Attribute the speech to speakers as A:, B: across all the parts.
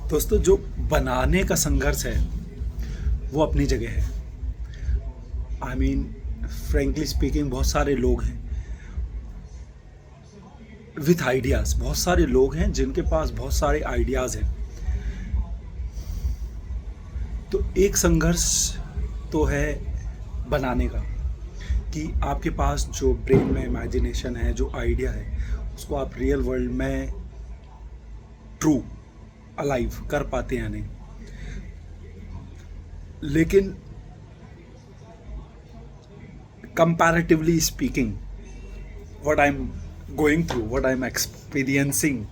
A: दोस्तों, जो बनाने का संघर्ष है वो अपनी जगह है। आई मीन, फ्रेंकली स्पीकिंग, बहुत सारे लोग हैं विथ आइडियाज़। बहुत सारे लोग हैं जिनके पास बहुत सारे आइडियाज़ हैं। तो एक संघर्ष तो है बनाने का, कि आपके पास जो ब्रेन में इमेजिनेशन है, जो आइडिया है, उसको आप रियल वर्ल्ड में ट्रू अलाइव कर पाते हैं या नहीं। लेकिन comparatively speaking, what I am going through, what I am experiencing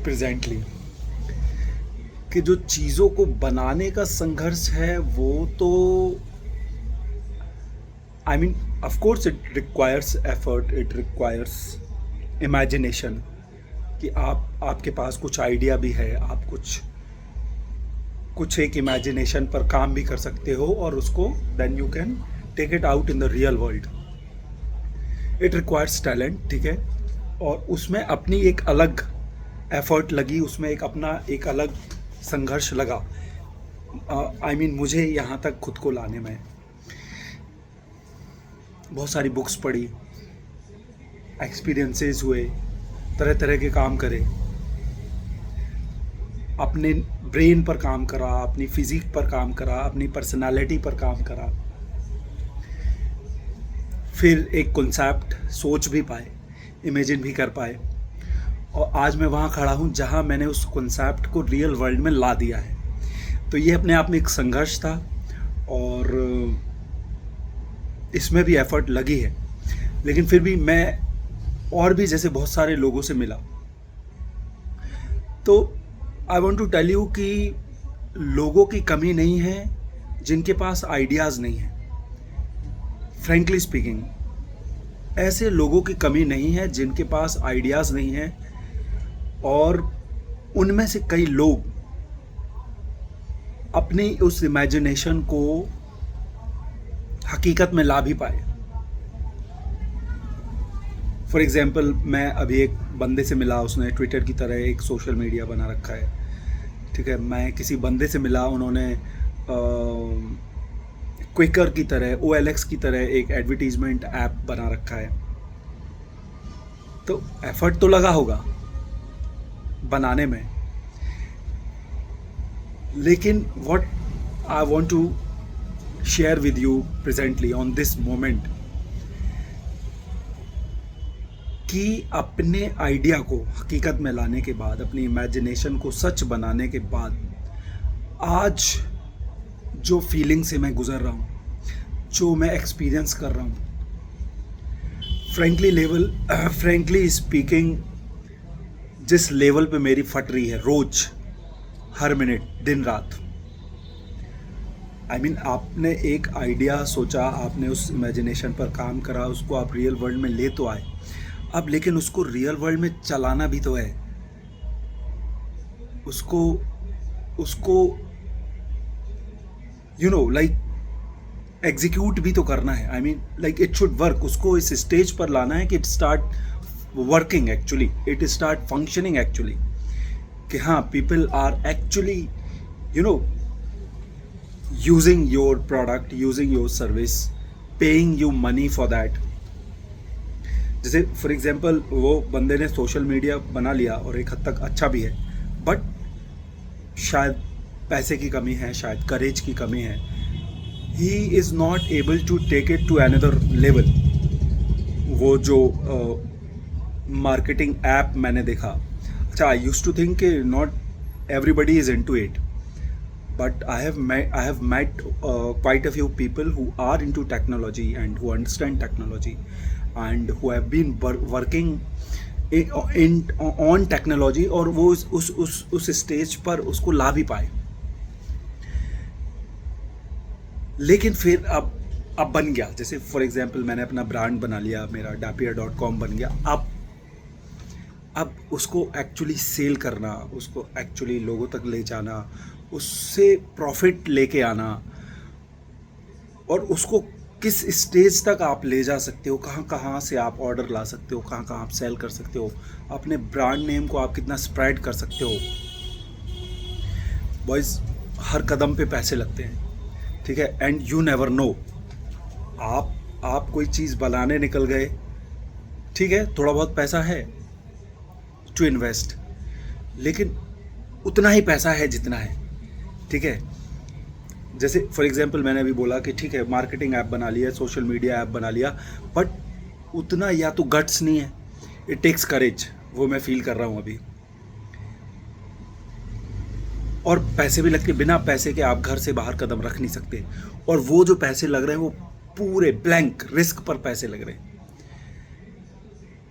A: presently, कि जो चीज़ों को बनाने का संघर्ष है वो तो I mean of course it requires effort, it requires imagination, कि आपके पास कुछ आइडिया भी है, आप कुछ एक इमेजिनेशन पर काम भी कर सकते हो और उसको then you can take it out in the real world. It requires talent, ठीक है, और उसमें अपनी एक अलग एफर्ट लगी, उसमें एक अलग संघर्ष लगा। आई मीन मुझे यहाँ तक खुद को लाने में बहुत सारी बुक्स पढ़ी, एक्सपीरियंसेस हुए, तरह तरह के काम करे, अपने ब्रेन पर काम करा, अपनी फिजिक पर काम करा, अपनी पर्सनालिटी पर काम करा, फिर एक कॉन्सेप्ट सोच भी पाए, इमेजिन भी कर पाए, और आज मैं वहाँ खड़ा हूँ जहाँ मैंने उस कॉन्सेप्ट को रियल वर्ल्ड में ला दिया है। तो ये अपने आप में एक संघर्ष था और इसमें भी एफर्ट लगी है। लेकिन फिर भी मैं और भी जैसे बहुत सारे लोगों से मिला, तो I want to tell you कि लोगों की कमी नहीं है जिनके पास आइडियाज़ नहीं है। फ्रेंकली स्पीकिंग, ऐसे लोगों की कमी नहीं है जिनके पास आइडियाज़ नहीं है, और उनमें से कई लोग अपनी उस इमेजिनेशन को हकीकत में ला भी पाए। फॉर एग्जाम्पल, मैं अभी एक बंदे से मिला, उसने ट्विटर की तरह एक सोशल मीडिया बना रखा है, ठीक है। मैं किसी बंदे से मिला, उन्होंने क्विकर की तरह, OLX की तरह एक एडवर्टीजमेंट ऐप बना रखा है। तो एफर्ट तो लगा होगा बनाने में, लेकिन what I want to share with you presently on this moment, कि अपने आइडिया को हकीकत में लाने के बाद, अपनी इमेजिनेशन को सच बनाने के बाद, आज जो फीलिंग से मैं गुजर रहा हूँ, जो मैं एक्सपीरियंस कर रहा हूँ, फ्रेंकली स्पीकिंग, जिस लेवल पे मेरी फट रही है रोज, हर मिनट, दिन रात। आई मीन, आपने एक आइडिया सोचा, आपने उस इमेजिनेशन पर काम करा, उसको आप रियल वर्ल्ड में ले तो आए, अब लेकिन उसको रियल वर्ल्ड में चलाना भी तो है, उसको यू नो लाइक एग्जीक्यूट भी तो करना है। I mean like it should work, उसको इस स्टेज पर लाना है कि it start working actually, it start functioning actually, कि हाँ, people are actually using your product, using your service, paying you money for that. जैसे फॉर एग्जाम्पल, वो बंदे ने सोशल मीडिया बना लिया और एक हद तक अच्छा भी है, बट शायद पैसे की कमी है, शायद करेज की कमी है, he is not able to take it to another level. वो जो मार्केटिंग ऐप मैंने देखा, अच्छा, I used to think not everybody is into it, but I have met quite a few people who are into technology and who understand technology and who have been working on technology, और वो उस stage पर उसको ला भी पाए। लेकिन फिर अब बन गया, जैसे फॉर एग्जांपल मैंने अपना ब्रांड बना लिया, मेरा dapier.com बन गया। अब उसको एक्चुअली सेल करना, उसको एक्चुअली लोगों तक ले जाना, उससे प्रॉफिट लेके आना, और उसको किस स्टेज तक आप ले जा सकते हो, कहाँ कहाँ से आप ऑर्डर ला सकते हो, कहाँ कहाँ आप सेल कर सकते हो, अपने ब्रांड नेम को आप कितना स्प्रेड कर सकते हो, बॉयज़ हर कदम पे पैसे लगते हैं, ठीक है, एंड यू नेवर नो, आप कोई चीज़ बनाने निकल गए, ठीक है, थोड़ा बहुत पैसा है टू इन्वेस्ट, लेकिन उतना ही पैसा है जितना है, ठीक है। जैसे फॉर एग्जांपल मैंने अभी बोला कि ठीक है मार्केटिंग ऐप बना लिया, सोशल मीडिया ऐप बना लिया, बट उतना या तो गट्स नहीं है, इट टेक्स करेज, वो मैं फील कर रहा हूँ अभी। और पैसे भी लगते, बिना पैसे के आप घर से बाहर कदम रख नहीं सकते, और वो जो पैसे लग रहे हैं वो पूरे ब्लैंक रिस्क पर पैसे लग रहे हैं।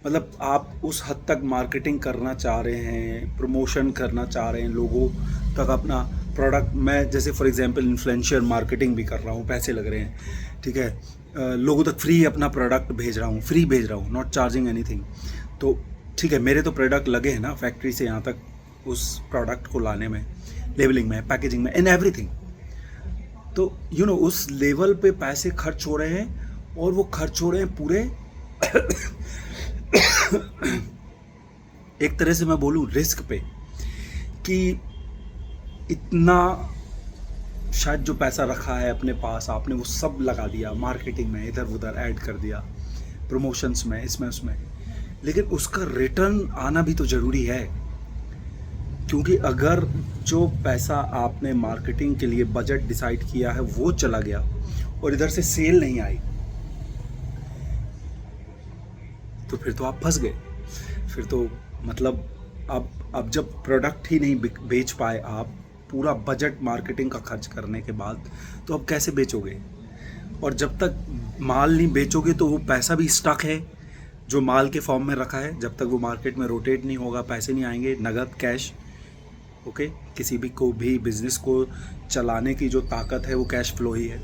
A: मतलब आप उस हद तक मार्केटिंग करना चाह रहे हैं, प्रमोशन करना चाह रहे हैं, लोगों तक अपना प्रोडक्ट, मैं जैसे फॉर एग्जांपल इन्फ्लुएंसर मार्केटिंग भी कर रहा हूँ, पैसे लग रहे हैं, ठीक है, लोगों तक फ्री अपना प्रोडक्ट भेज रहा हूँ, फ्री भेज रहा हूँ, नॉट चार्जिंग एनीथिंग। तो ठीक है, मेरे तो प्रोडक्ट लगे हैं ना फैक्ट्री से यहाँ तक उस प्रोडक्ट को लाने में, लेबलिंग में, पैकेजिंग में, इन एवरीथिंग। तो यू नो उस लेवल पे पैसे खर्च हो रहे हैं, और वो खर्च हो रहे हैं पूरे एक तरह से मैं बोलूँ रिस्क पे, कि इतना शायद जो पैसा रखा है अपने पास आपने वो सब लगा दिया मार्केटिंग में, इधर उधर ऐड कर दिया, प्रमोशंस में, इसमें उसमें, लेकिन उसका रिटर्न आना भी तो ज़रूरी है। क्योंकि अगर जो पैसा आपने मार्केटिंग के लिए बजट डिसाइड किया है वो चला गया और इधर से सेल नहीं आई, तो फिर तो आप फंस गए। फिर तो मतलब अब जब प्रोडक्ट ही नहीं बेच पाए आप, पूरा बजट मार्केटिंग का खर्च करने के बाद, तो अब कैसे बेचोगे? और जब तक माल नहीं बेचोगे तो वो पैसा भी स्टक है जो माल के फॉर्म में रखा है, जब तक वो मार्केट में रोटेट नहीं होगा पैसे नहीं आएंगे, नगद कैश। ओके, किसी भी को भी बिजनेस को चलाने की जो ताकत है वो कैश फ्लो ही है,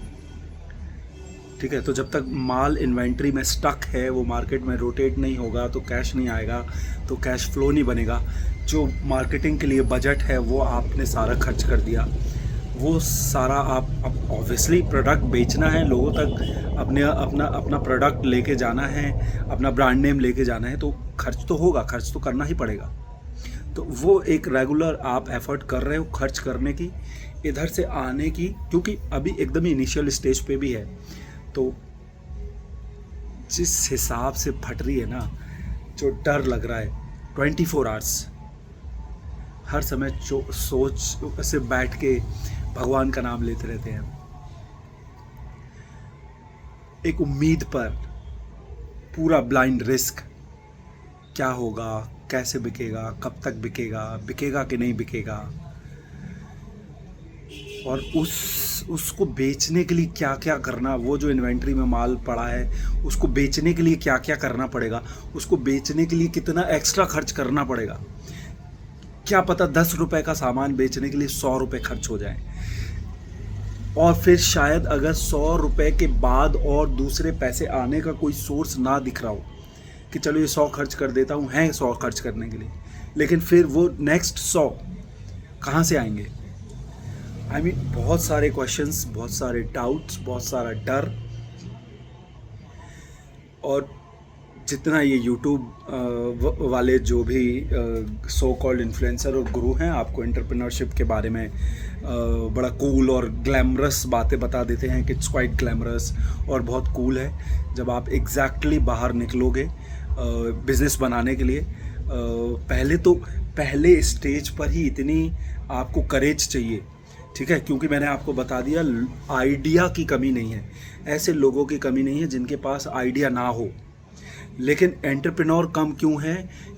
A: ठीक है। तो जब तक माल इन्वेंट्री में स्टक है, वो मार्केट में रोटेट नहीं होगा, तो कैश नहीं आएगा, तो कैश फ्लो नहीं बनेगा। जो मार्केटिंग के लिए बजट है वो आपने सारा खर्च कर दिया, वो सारा आप, अब ऑब्वियसली प्रोडक्ट बेचना है, लोगों तक अपना प्रोडक्ट लेके जाना है, अपना ब्रांड नेम लेके जाना है, तो खर्च तो होगा, खर्च तो करना ही पड़ेगा। तो वो एक रेगुलर आप एफर्ट कर रहे हो खर्च करने की, इधर से आने की, क्योंकि अभी एकदम ही इनिशियल स्टेज पे भी है। तो जिस हिसाब से फट रही है ना, जो डर लग रहा है, 24 आवर्स हर समय सोच से बैठ के भगवान का नाम लेते रहते हैं, एक उम्मीद पर पूरा ब्लाइंड रिस्क, क्या होगा, कैसे बिकेगा, कब तक बिकेगा, बिकेगा कि नहीं बिकेगा, और उसको बेचने के लिए क्या क्या करना, वो जो इन्वेंट्री में माल पड़ा है उसको बेचने के लिए क्या क्या करना पड़ेगा, उसको बेचने के लिए कितना एक्स्ट्रा खर्च करना पड़ेगा, क्या पता 10 रुपए का सामान बेचने के लिए 100 रुपए खर्च हो जाए, और फिर शायद अगर 100 रुपए के बाद और दूसरे पैसे आने का कोई सोर्स ना दिख रहा हो कि चलो ये 100 खर्च कर देता हूँ, है 100 खर्च करने के लिए, लेकिन फिर वो नेक्स्ट 100 कहाँ से आएंगे? आई मीन बहुत सारे क्वेश्चंस, बहुत सारे डाउट्स, बहुत सारा डर। और जितना ये यूट्यूब वाले जो भी सो कॉल्ड इन्फ्लुएंसर और गुरु हैं, आपको एंटरप्रेन्योरशिप के बारे में बड़ा कूल और ग्लैमरस बातें बता देते हैं कि इट्स क्वाइट ग्लैमरस और बहुत कूल है, जब आप एग्जैक्टली बाहर निकलोगे बिज़नेस बनाने के लिए, पहले स्टेज पर ही इतनी आपको करेज चाहिए, ठीक है। क्योंकि मैंने आपको बता दिया, आइडिया की कमी नहीं है, ऐसे लोगों की कमी नहीं है जिनके पास आइडिया ना हो, लेकिन एंटरप्रेन्योर कम क्यों है?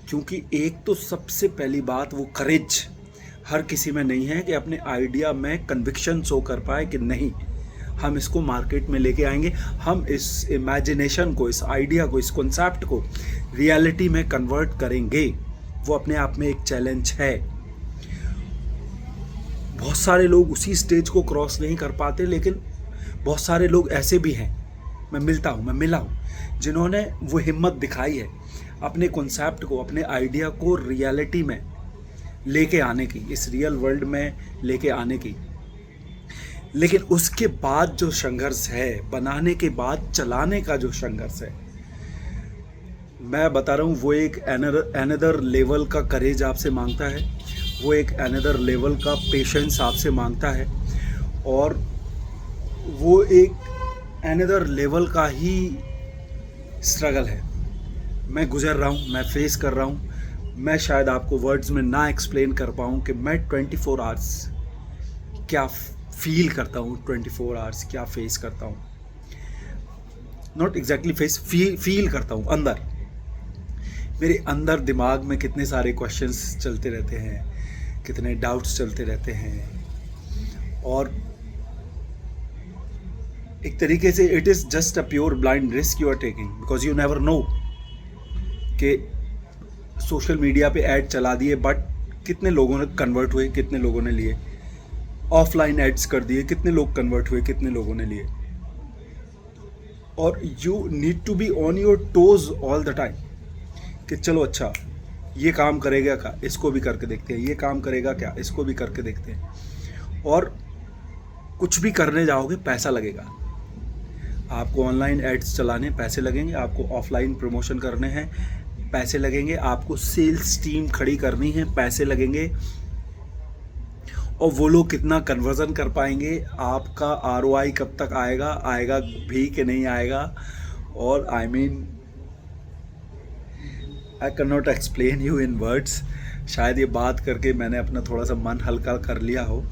A: क्योंकि एक तो सबसे पहली बात वो करेज हर किसी में नहीं है कि अपने आइडिया में कन्विक्शन शो कर पाए कि नहीं, हम इसको मार्केट में लेके आएंगे, हम इस इमेजिनेशन को, इस आइडिया को, इस कॉन्सेप्ट को रियलिटी में कन्वर्ट करेंगे। वो अपने आप में एक चैलेंज है। बहुत सारे लोग उसी स्टेज को क्रॉस नहीं कर पाते, लेकिन बहुत सारे लोग ऐसे भी हैं, मैं मिला हूँ जिन्होंने वो हिम्मत दिखाई है अपने कॉन्सेप्ट को, अपने आइडिया को रियलिटी में लेके आने की, इस रियल वर्ल्ड में लेके आने की। लेकिन उसके बाद जो संघर्ष है, बनाने के बाद चलाने का जो संघर्ष है, मैं बता रहा हूँ, वो एक अनदर लेवल का करेज आपसे मांगता है। वो एक अनदर लेवल का पेशेंस आपसे मांगता है, और वो एक अनदर लेवल का ही स्ट्रगल है। मैं गुजर रहा हूँ, मैं फेस कर रहा हूँ। मैं शायद आपको वर्ड्स में ना एक्सप्लेन कर पाऊँ कि मैं 24 आवर्स क्या फील करता हूँ, 24 आवर्स क्या फेस करता हूँ। नॉट एग्जैक्टली फेस, फील करता हूँ। अंदर, मेरे अंदर दिमाग में कितने सारे क्वेश्चंस चलते रहते हैं, कितने डाउट्स चलते रहते हैं। और एक तरीके से it is just a pure blind risk you are taking, because you never know कि सोशल मीडिया पे ऐड चला दिए, बट कितने लोगों ने कन्वर्ट हुए, कितने लोगों ने लिए। ऑफलाइन एड्स कर दिए, कितने लोग कन्वर्ट हुए, कितने लोगों ने लिए। और you need to be on your toes all the time कि चलो अच्छा ये काम करेगा क्या, इसको भी करके देखते हैं, ये काम करेगा क्या, इसको भी करके देखते हैं। और कुछ भी करने जाओगे पैसा लगेगा। आपको ऑनलाइन एड्स चलाने पैसे लगेंगे, आपको ऑफलाइन प्रमोशन करने हैं पैसे लगेंगे, आपको सेल्स टीम खड़ी करनी है पैसे लगेंगे। और वो लोग कितना कन्वर्जन कर पाएंगे, आपका आरओआई कब तक आएगा, आएगा भी कि नहीं आएगा। और I mean I can not explain you in words. शायद ये बात करके मैंने अपना थोड़ा सा मन हल्का कर लिया हो,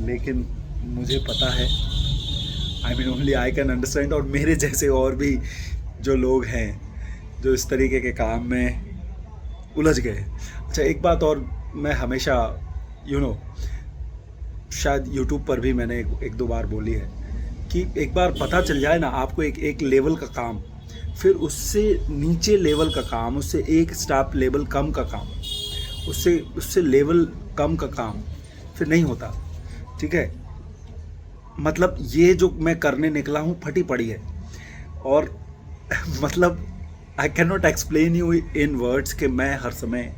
A: लेकिन मुझे पता है, I mean only I can understand. और मेरे जैसे और भी जो लोग हैं जो इस तरीके के काम में उलझ गए। अच्छा, एक बात और मैं हमेशा शायद यूट्यूब पर भी मैंने एक दो बार बोली है कि एक बार पता चल जाए ना आपको एक लेवल का काम, फिर उससे नीचे लेवल का काम, उससे एक स्टेप लेवल कम का काम, उससे लेवल कम का काम फिर नहीं होता। ठीक है, मतलब ये जो मैं करने निकला हूँ फटी पड़ी है। और मतलब I can not explain you in words कि मैं हर समय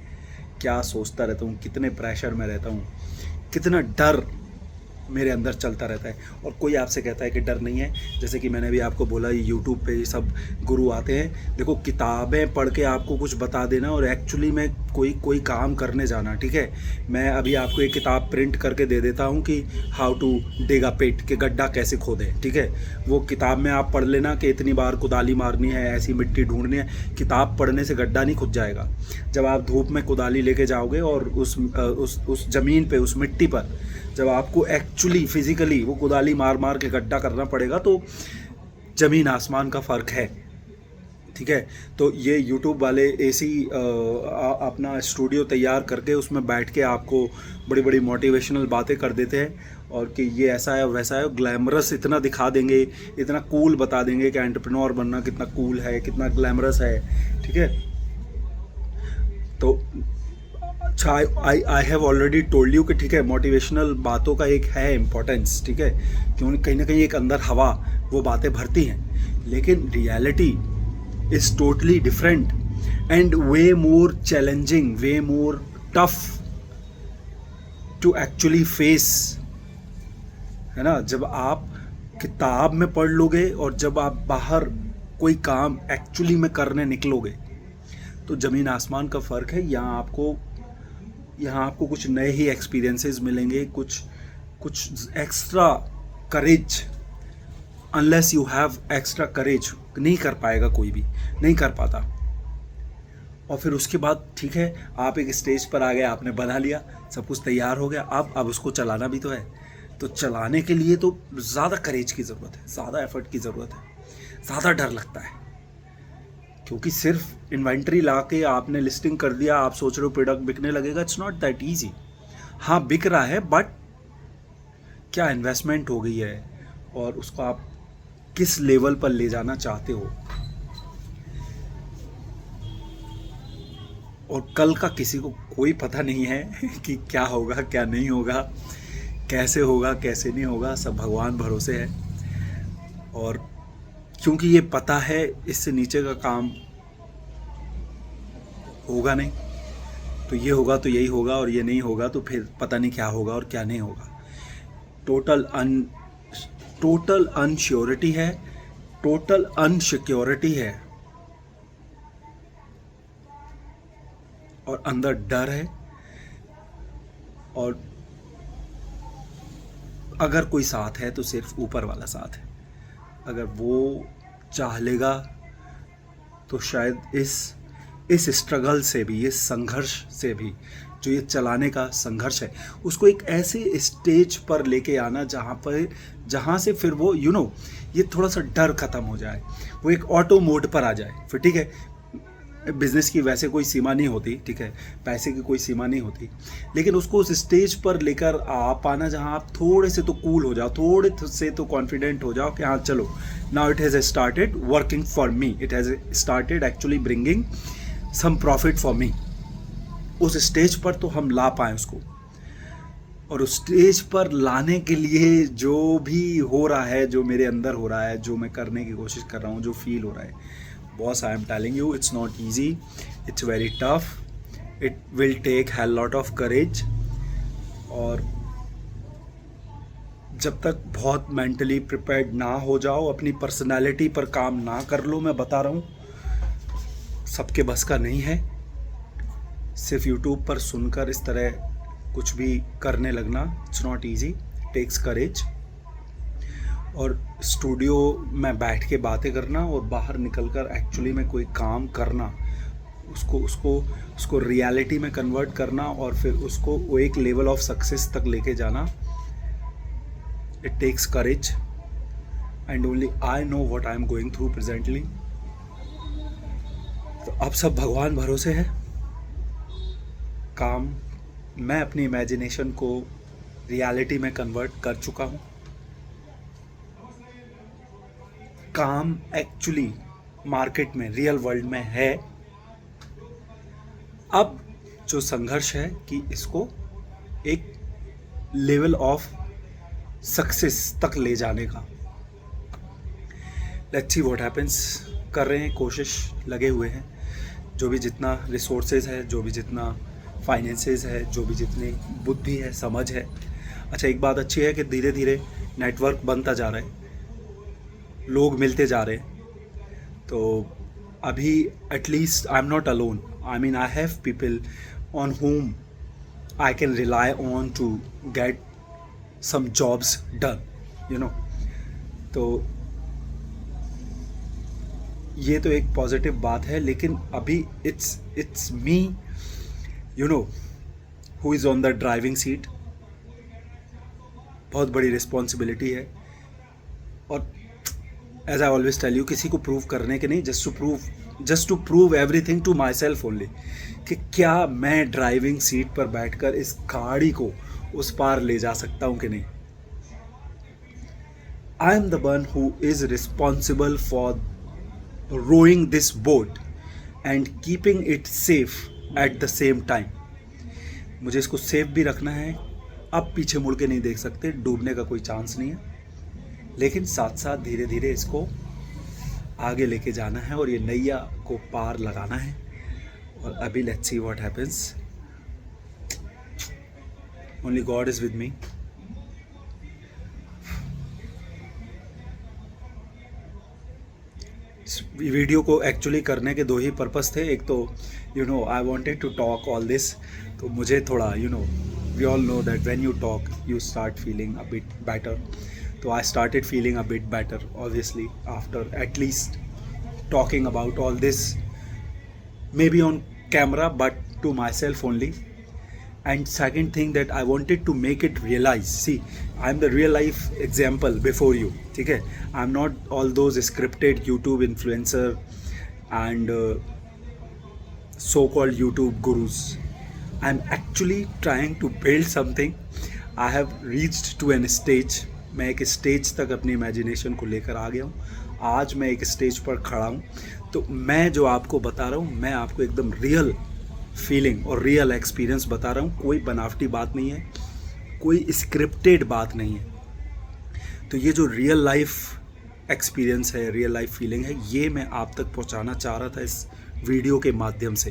A: क्या सोचता रहता हूँ, कितने प्रेशर में रहता हूँ, कितना डर मेरे अंदर चलता रहता है। और कोई आपसे कहता है कि डर नहीं है, जैसे कि मैंने भी आपको बोला यूट्यूब पे ये सब गुरु आते हैं। देखो, किताबें पढ़ के आपको कुछ बता देना और एक्चुअली में कोई काम करने जाना। ठीक है, मैं अभी आपको एक किताब प्रिंट करके दे देता हूँ कि हाउ टू डिग अ पिट, कि गड्ढा कैसे खोदें। ठीक है, वो किताब में आप पढ़ लेना कि इतनी बार कुदाली मारनी है, ऐसी मिट्टी ढूंढनी है। किताब पढ़ने से गड्ढा नहीं खुद जाएगा। जब आप धूप में कुदाली लेके जाओगे और उस ज़मीन पे, उस मिट्टी पर जब आपको एक्चुअली फिजिकली वो कुदाली मार मार के गड्ढा करना पड़ेगा, तो ज़मीन आसमान का फ़र्क है। ठीक है, तो ये यूट्यूब वाले ऐसी अपना स्टूडियो तैयार करके उसमें बैठ के आपको बड़ी बड़ी मोटिवेशनल बातें कर देते हैं, और कि ये ऐसा है वैसा है, ग्लैमरस इतना दिखा देंगे, इतना कूल बता देंगे कि एंटरप्रेन्योर बनना कितना कूल है, कितना ग्लैमरस है। ठीक है, तो अच्छा, I have already told you कि ठीक है, मोटिवेशनल बातों का एक है इम्पोर्टेंस। ठीक है, क्योंकि कहीं ना कहीं एक अंदर हवा वो बातें भरती हैं, लेकिन reality is totally different and way more challenging, way more tough to actually face. है ना, जब आप किताब में पढ़ लोगे और जब आप बाहर कोई काम एक्चुअली में करने निकलोगे, तो ज़मीन आसमान का फ़र्क है। यहाँ आपको कुछ नए ही एक्सपीरियंसेस मिलेंगे, कुछ extra courage. Unless you have extra courage, नहीं कर पाएगा कोई भी, नहीं कर पाता। और फिर उसके बाद ठीक है, आप एक स्टेज पर आ गए, आपने बना लिया, सब कुछ तैयार हो गया, अब उसको चलाना भी तो है। तो चलाने के लिए तो ज़्यादा करेज की ज़रूरत है, ज़्यादा एफर्ट की ज़रूरत है, ज़्यादा डर लगता है। क्योंकि सिर्फ इन्वेंट्री ला के आपने लिस्टिंग कर दिया, आप सोच रहे हो प्रोडक्ट बिकने लगेगा, इट्स नॉट दैट ईजी। हाँ, बिक रहा है, बट क्या इन्वेस्टमेंट हो गई है और उसको आप किस लेवल पर ले जाना चाहते हो। और कल का किसी को कोई पता नहीं है कि क्या होगा, क्या नहीं होगा, कैसे होगा, कैसे नहीं होगा, सब भगवान भरोसे है। और क्योंकि ये पता है इससे नीचे का काम होगा नहीं, तो ये होगा तो यही होगा, और ये नहीं होगा तो फिर पता नहीं क्या होगा और क्या नहीं होगा। टोटल अनश्योरिटी है, टोटल अनसिक्योरिटी है, और अंदर डर है। और अगर कोई साथ है तो सिर्फ ऊपर वाला साथ है। अगर वो चाह लेगा तो शायद इस स्ट्रगल से भी, इस संघर्ष से भी, जो ये चलाने का संघर्ष है, उसको एक ऐसे स्टेज पर लेके आना जहाँ से फिर वो ये थोड़ा सा डर ख़त्म हो जाए, वो एक ऑटो मोड पर आ जाए। फिर ठीक है, बिज़नेस की वैसे कोई सीमा नहीं होती, ठीक है, पैसे की कोई सीमा नहीं होती, लेकिन उसको उस स्टेज पर लेकर आ पाना जहाँ आप थोड़े से तो कूल हो जाओ, थोड़े से तो कॉन्फिडेंट हो जाओ कि हाँ चलो, now it has started working for me, it has started actually bringing some profit for me. उस स्टेज पर तो हम ला पाएँ उसको, और उस स्टेज पर लाने के लिए जो भी हो रहा है, जो मेरे अंदर हो रहा है, जो मैं करने की कोशिश कर रहा हूँ, जो फील हो रहा है, boss, I am telling you, it's not easy, it's very tough, it will take hell lot of courage. और जब तक बहुत मेंटली प्रिपेयर्ड ना हो जाओ, अपनी पर्सनालिटी पर काम ना कर लो, मैं बता रहा हूँ, सबके बस का नहीं है। सिर्फ यूट्यूब पर सुनकर इस तरह कुछ भी करने लगना, it's not easy, takes courage. और स्टूडियो में बैठ के बातें करना और बाहर निकलकर एक्चुअली में कोई काम करना, उसको रियलिटी में कन्वर्ट करना और फिर उसको वो एक लेवल ऑफ सक्सेस तक लेके जाना, it takes courage. And only I know what I am going through presently. तो अब सब भगवान भरोसे है। काम मैं अपनी इमेजिनेशन को रियलिटी में कन्वर्ट कर चुका हूँ। काम एक्चुअली मार्केट में, रियल वर्ल्ड में है। अब जो संघर्ष है कि इसको एक लेवल ऑफ सक्सेस तक ले जाने का, लेट्स सी व्हाट हैपेंस। कर रहे हैं, कोशिश लगे हुए हैं। जो भी जितना रिसोर्सेज है, जो भी जितना फाइनेंसेस है, जो भी जितनी बुद्धि है, समझ है। अच्छा, एक बात अच्छी है कि धीरे धीरे नेटवर्क बनता जा रहा है, लोग मिलते जा रहे हैं। तो अभी at least I am not alone, I mean I have people on whom I can rely on to get some jobs done, you know. तो ये तो एक पॉजिटिव बात है, लेकिन अभी it's me, you know, who is on the driving seat. बहुत बड़ी रिस्पॉन्सिबिलिटी है, और as I always tell you, किसी को प्रूव करने के नहीं, just to prove everything to myself only, कि क्या मैं ड्राइविंग सीट पर बैठकर इस गाड़ी को उस पार ले जा सकता हूँ कि नहीं. I am the one who is responsible for rowing this boat and keeping it safe at the same time. मुझे इसको सेफ भी रखना है. अब पीछे मुड़ के नहीं देख सकते, डूबने का कोई चांस नहीं है, लेकिन साथ साथ धीरे धीरे इसको आगे लेके जाना है और ये नैया को पार लगाना है. और अभी let's see what happens. Only God is with me. Video को एक्चुअली करने के दो ही पर्पस थे. एक तो I wanted to talk all this, तो मुझे थोड़ा we all know that when you talk you start feeling a bit better. So I started feeling a bit better, obviously, after at least talking about all this, maybe on camera, but to myself only. And second thing, that I wanted to make it realize. See, I'm the real life example before you. Okay? I'm not all those scripted YouTube influencer and so-called YouTube gurus. I'm actually trying to build something. I have reached to an stage. मैं एक stage तक अपनी imagination को लेकर आ गया हूँ. आज मैं एक स्टेज पर खड़ा हूँ. तो मैं जो आपको बता रहा हूँ, मैं आपको एकदम रियल फीलिंग और रियल एक्सपीरियंस बता रहा हूँ. कोई बनावटी बात नहीं है, कोई स्क्रिप्टेड बात नहीं है. तो ये जो रियल लाइफ एक्सपीरियंस है, रियल लाइफ फीलिंग है, ये मैं आप तक पहुँचाना चाह रहा था इस वीडियो के माध्यम से.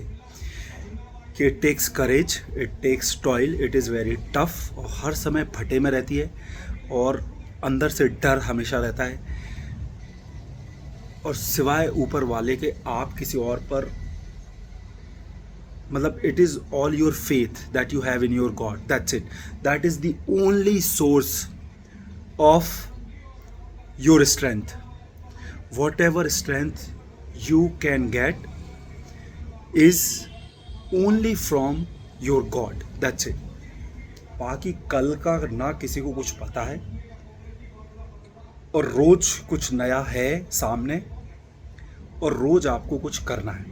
A: कि it takes courage, it takes toil, it is very tough, और हर समय फटे में रहती है, और अंदर से डर हमेशा रहता है. और सिवाय ऊपर वाले के आप किसी और पर मतलब it is all your faith that you have in your God. That's it. That is the only source of your strength. Whatever strength you can get is only from your God. That's it. बाकी कल का ना किसी को कुछ पता है, और रोज कुछ नया है सामने, और रोज आपको कुछ करना है.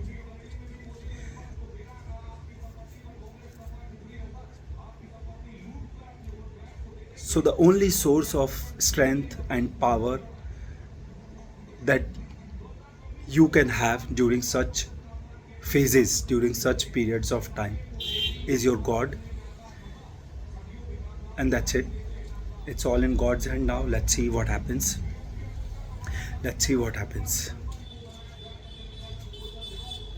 A: So the only source of strength and power that you can have during such phases, during such periods of time, is your God. And that's it. It's all in God's hand now. Let's see what happens. Let's see what happens.